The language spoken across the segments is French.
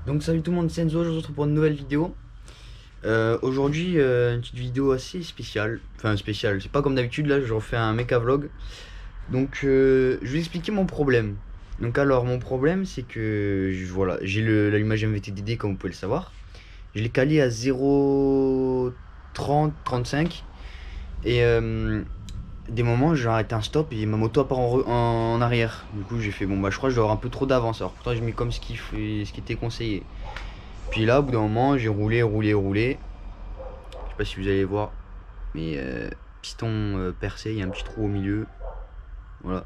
Donc salut tout le monde, c'est Enzo, je vous retrouve pour une nouvelle vidéo. Aujourd'hui, une petite vidéo assez spéciale. Enfin spéciale, c'est pas comme d'habitude, là je refais un mecha vlog. Donc je vais expliquer mon problème. Donc alors mon problème c'est que voilà, j'ai l'allumage MVT-DD comme vous pouvez le savoir. Je l'ai calé à 0,30-35. Et des moments j'ai arrêté un stop et ma moto part en arrière. Du coup j'ai fait bon bah je crois que je dois avoir un peu trop d'avance. Alors pourtant j'ai mis comme ce qui était conseillé. Puis là, au bout d'un moment, j'ai roulé. Je sais pas si vous allez voir, mais piston percé, il y a un petit trou au milieu. Voilà.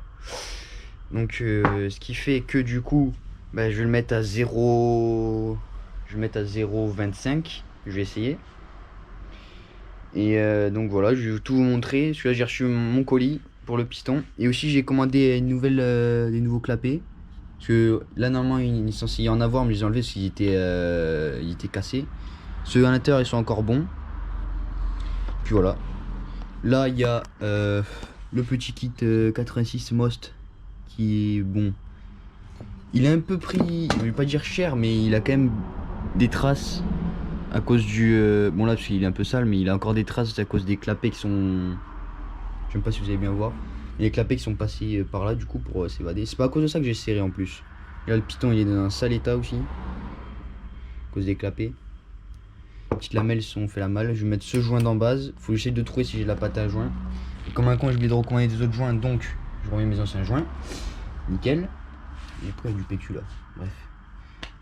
Donc, ce qui fait que du coup, bah, je vais le mettre à 0. Je vais le mettre à 0,25. Je vais essayer. Et donc voilà, je vais tout vous montrer. Celui-là, j'ai reçu mon colis pour le piston. Et aussi, j'ai commandé des nouveaux clapets. Parce que là, normalement, il est censé y en avoir, mais je les ai enlevés parce qu'ils étaient cassés. Ceux à l'intérieur, ils sont encore bons. Puis voilà. Là, il y a le petit kit 86 Most qui est bon. Il est un peu pris, je vais pas dire cher, mais il a quand même des traces à cause du. Bon, là, parce qu'il est un peu sale, mais il a encore des traces à cause des clapets qui sont. Je sais pas si vous allez bien voir. Il y a les clapets qui sont passés par là, du coup, pour s'évader. C'est pas à cause de ça que j'ai serré en plus. Et là, le piston, il est dans un sale état aussi. À cause des clapets. Les petites lamelles sont fait la malle. Je vais mettre ce joint d'en base. Faut essayer de trouver si j'ai la pâte à joint. Et comme un con, j'ai oublié de recommander des autres joints, donc je remets mes anciens joints. Nickel. Et après, il y a du PQ là. Bref.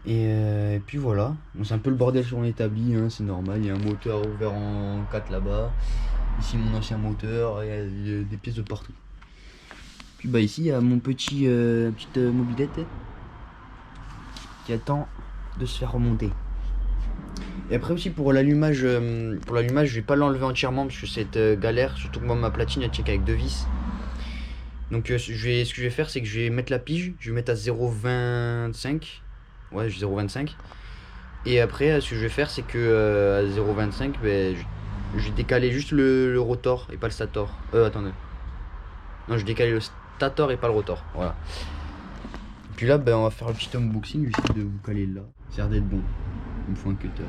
Et puis voilà. Bon, c'est un peu le bordel sur l'établi, hein, c'est normal. Il y a un moteur ouvert en 4 là-bas. Ici, mon ancien moteur. Il y a des pièces de partout. Puis bah, ici, il y a mon petite mobilette qui attend de se faire remonter. Et après aussi pour l'allumage, je vais pas l'enlever entièrement parce que c'est galère, surtout que moi ma platine elle check avec deux vis. Donc ce que je vais faire c'est que je vais mettre la pige, je vais mettre à 0,25. Ouais, 0,25. Et après ce que je vais faire c'est que à 0,25 ben, je vais décaler juste le rotor et pas le stator. Attendez. Non, je décale le stator et pas le rotor. Voilà. Et puis là ben, on va faire le petit unboxing, je vais essayer de vous caler là. Ça a l'air d'être bon. Il me faut un cutter.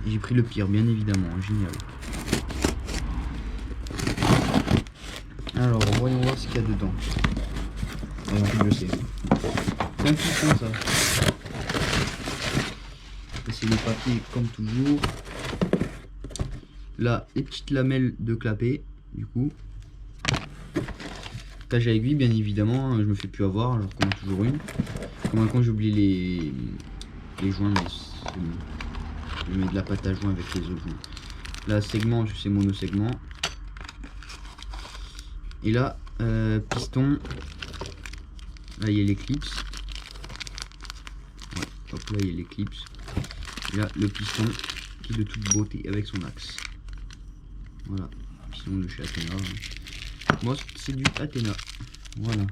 Et j'ai pris le pire, bien évidemment, génial. Alors, voyons voir ce qu'il y a dedans. Je sais. C'est un piston ça. C'est les papiers comme toujours. Là, les petites lamelles de clapet, du coup. Cage à aiguille, bien évidemment, je me fais plus avoir, j'en recommande toujours une. Comme un con, j'ai oublié les joints, mais c'est bon. Je mets de la pâte à joint avec les autres joints. Là, segment, c'est monosegment. Et là, piston. Là, il y a l'éclipse. Ouais, hop là, il y a l'éclipse. Et là, le piston qui est de toute beauté avec son axe. Voilà, piston de chez Athena. Moi, c'est du Athena. Voilà.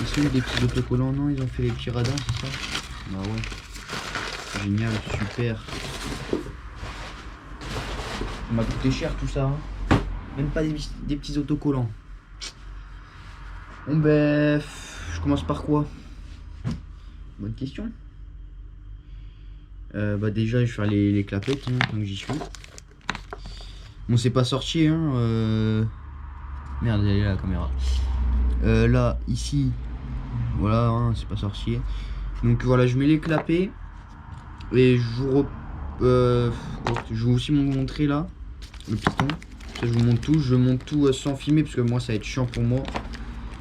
Ils sont des petits autocollants, non? Ils ont fait les petits radars, c'est ça? Bah ouais. Génial, super. Ça m'a coûté cher tout ça. Hein. Même pas des petits autocollants. Bon ben, je commence par quoi? Bonne question. Bah déjà je vais faire les clapettes, hein, tant que j'y suis. Bon c'est pas sorti hein. Merde, elle est là la caméra. Là, ici, voilà, hein, c'est pas sorcier. Donc voilà, je mets les clapets. Et je vais aussi vous montrer là, le piston. Ça, je vous montre tout. Je monte tout sans filmer parce que moi ça va être chiant pour moi.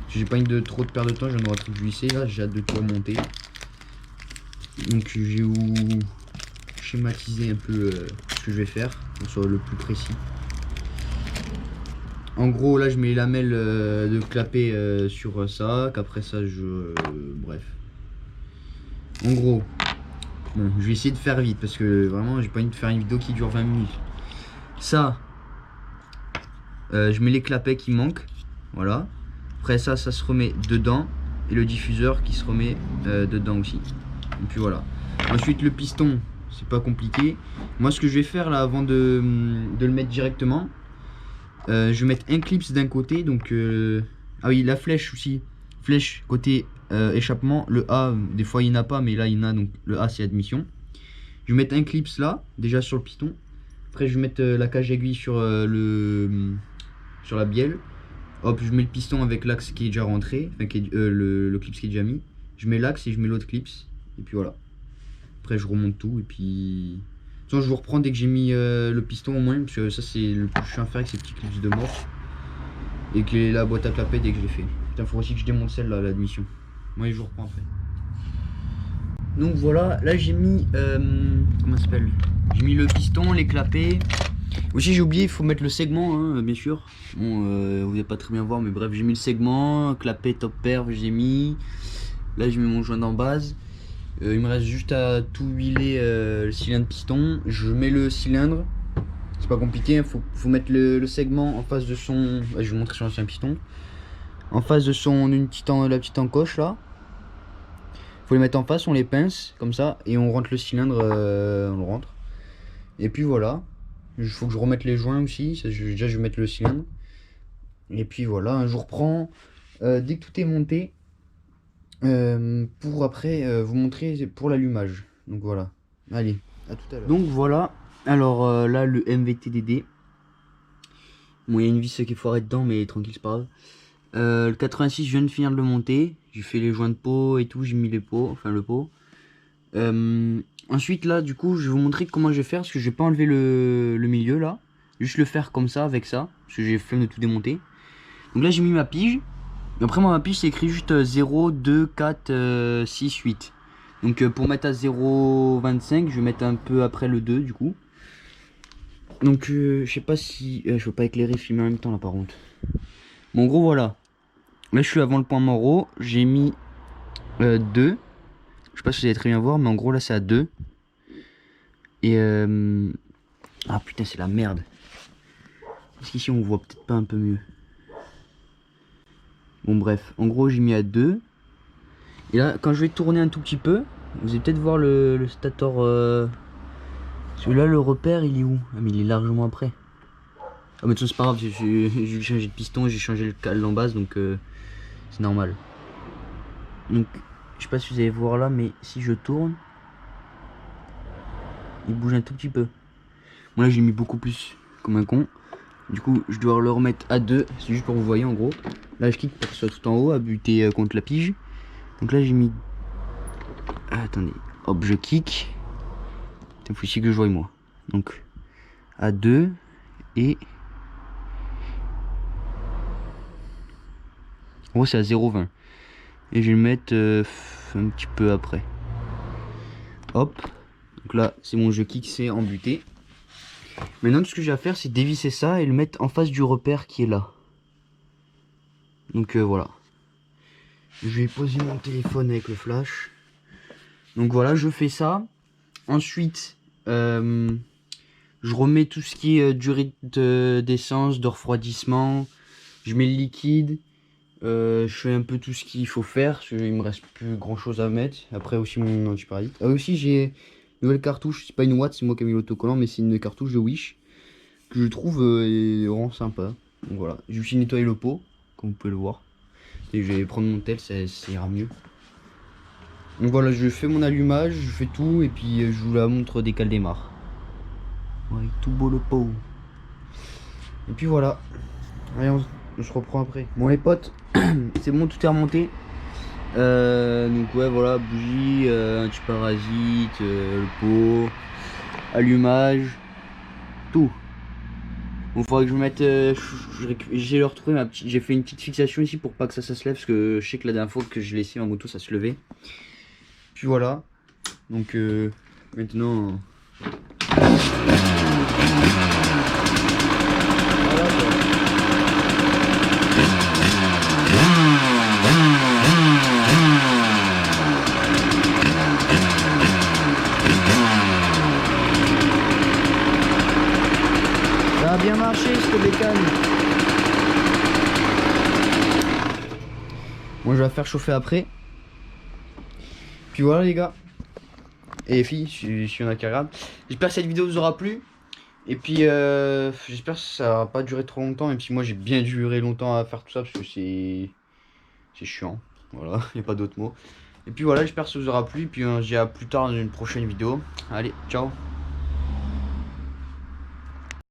J'ai pas envie de trop de perdre de temps, j'en aurai trop de visser là, j'ai hâte de tout remonter. Donc je vais vous schématiser un peu ce que je vais faire pour que ce soit le plus précis. En gros là je mets les lamelles de clapet sur ça, qu'après ça bref. En gros, bon je vais essayer de faire vite parce que vraiment j'ai pas envie de faire une vidéo qui dure 20 minutes. Ça, je mets les clapets qui manquent, voilà. Après ça se remet dedans et le diffuseur qui se remet dedans aussi. Et puis voilà. Ensuite le piston, c'est pas compliqué. Moi ce que je vais faire là avant de le mettre directement, je vais mettre un clips d'un côté. Donc ah oui, la flèche aussi. Flèche côté échappement. Le A, des fois il n'y en a pas, mais là il y en a, donc le A c'est admission. Je vais mettre un clips là, déjà sur le piston. Après je vais mettre la cage aiguille sur, sur la bielle. Hop, je mets le piston avec l'axe qui est déjà rentré, enfin le clips qui est déjà mis. Je mets l'axe et je mets l'autre clips. Et puis voilà. Après je remonte tout et puis... De toute façon je vous reprends dès que j'ai mis le piston au moins. Parce que ça c'est le plus chiant à faire avec ces petits clips de mort. Et que la boîte à clapet dès que je l'ai fait. Putain, faut aussi que je démonte celle-là, l'admission. Moi je vous reprends après. Donc voilà, là j'ai mis... comment ça s'appelle? J'ai mis le piston, les clapets. Aussi j'ai oublié, il faut mettre le segment, hein, bien sûr. Bon, vous n'allez pas très bien voir, mais bref, j'ai mis le segment, clapet, top perf, j'ai mis. Là j'ai mis mon joint en base. Il me reste juste à tout huiler le cylindre piston. Je mets le cylindre. C'est pas compliqué, hein, faut mettre le segment en face de son... je vais vous montrer sur l'ancien piston. En face de son la petite encoche là. Faut les mettre en face, on les pince comme ça et on rentre le cylindre, on le rentre. Et puis voilà. Il faut que je remette les joints aussi. Déjà je vais mettre le cylindre. Et puis voilà, je vous reprends dès que tout est monté. Pour après vous montrer pour l'allumage. Donc voilà. Allez, à tout à l'heure. Donc voilà. Alors là le MVTDD. Bon, il y a une vis qui est foirée dedans, mais tranquille, c'est pas grave. Le 86, je viens de finir de le monter. J'ai fait les joints de pot et tout, j'ai mis les pots, enfin le pot. Ensuite là, du coup, je vais vous montrer comment je vais faire, parce que je vais pas enlever le milieu là. Juste le faire comme ça, avec ça, parce que j'ai flemme de tout démonter. Donc là, j'ai mis ma pige. Et après, moi, ma pige, c'est écrit juste 0, 2, 4, 6, 8. Donc pour mettre à 0,25, je vais mettre un peu après le 2 du coup. Donc je sais pas si... je veux pas éclairer, filmer en même temps là par contre. Bon, en gros, voilà. Là, je suis avant le point mort. J'ai mis 2. Je sais pas si vous allez très bien voir, mais en gros, là, c'est à 2. Et ah putain, c'est la merde. Est-ce qu'ici, on voit peut-être pas un peu mieux? Bon, bref. En gros, j'ai mis à 2. Et là, quand je vais tourner un tout petit peu, vous allez peut-être voir le stator. Celui-là, le repère, il est où? Ah, mais il est largement après. Ah, mais de toute façon, c'est pas grave. J'ai changé de piston, j'ai changé le cal en base, donc c'est normal. Donc, je sais pas si vous allez voir là, mais si je tourne, il bouge un tout petit peu. Bon, là, j'ai mis beaucoup plus comme un con. Du coup, je dois le remettre à 2. C'est juste pour que vous voyez en gros. Là, je clique pour que ce soit tout en haut, à buter contre la pige. Donc là, j'ai mis... Ah, attendez. Hop, je kick. Il faut aussi que je voie moi. Donc, à 2 et... En gros, c'est à 0,20. Et je vais le mettre un petit peu après. Hop. Donc là, c'est bon, je kick, c'est embuté. Maintenant, tout ce que j'ai à faire, c'est dévisser ça et le mettre en face du repère qui est là. Donc voilà. Je vais poser mon téléphone avec le flash. Donc voilà, je fais ça. Ensuite, je remets tout ce qui est durée d'essence, de refroidissement. Je mets le liquide. Je fais un peu tout ce qu'il faut faire. Parce qu'il me reste plus grand chose à mettre. Après aussi mon antiparasite. Ah aussi j'ai une nouvelle cartouche. C'est pas une Watt, c'est moi qui ai mis l'autocollant. Mais c'est une cartouche de Wish. Que je trouve est vraiment sympa. Donc voilà. Je vais aussi nettoyer le pot. Comme vous pouvez le voir. Et je vais prendre mon tel, ça ira mieux. Donc voilà, je fais mon allumage, je fais tout et puis je vous la montre dès qu'elle démarre. Ouais, tout beau le pot. Et puis voilà. Allez, on se reprend après. Bon les potes, c'est bon, tout est remonté. Donc ouais, voilà, bougie, antiparasite, le pot, allumage, tout. Bon, faudrait que je mette. J'ai retrouvé ma petite. J'ai fait une petite fixation ici pour pas que ça se lève parce que je sais que la dernière fois que je l'ai laissé ma moto ça se levait. Puis voilà. Donc maintenant. Ça a bien marché cette bécane. Moi je vais la faire chauffer après. Puis voilà les gars. Et les filles, si y en a qui regardent. J'espère que cette vidéo vous aura plu. Et puis j'espère que ça va pas durer trop longtemps. Même si moi j'ai bien duré longtemps à faire tout ça parce que c'est chiant. Voilà, il n'y a pas d'autre mot. Et puis voilà, j'espère que ça vous aura plu. Et puis on se dit à plus tard dans une prochaine vidéo. Allez, ciao.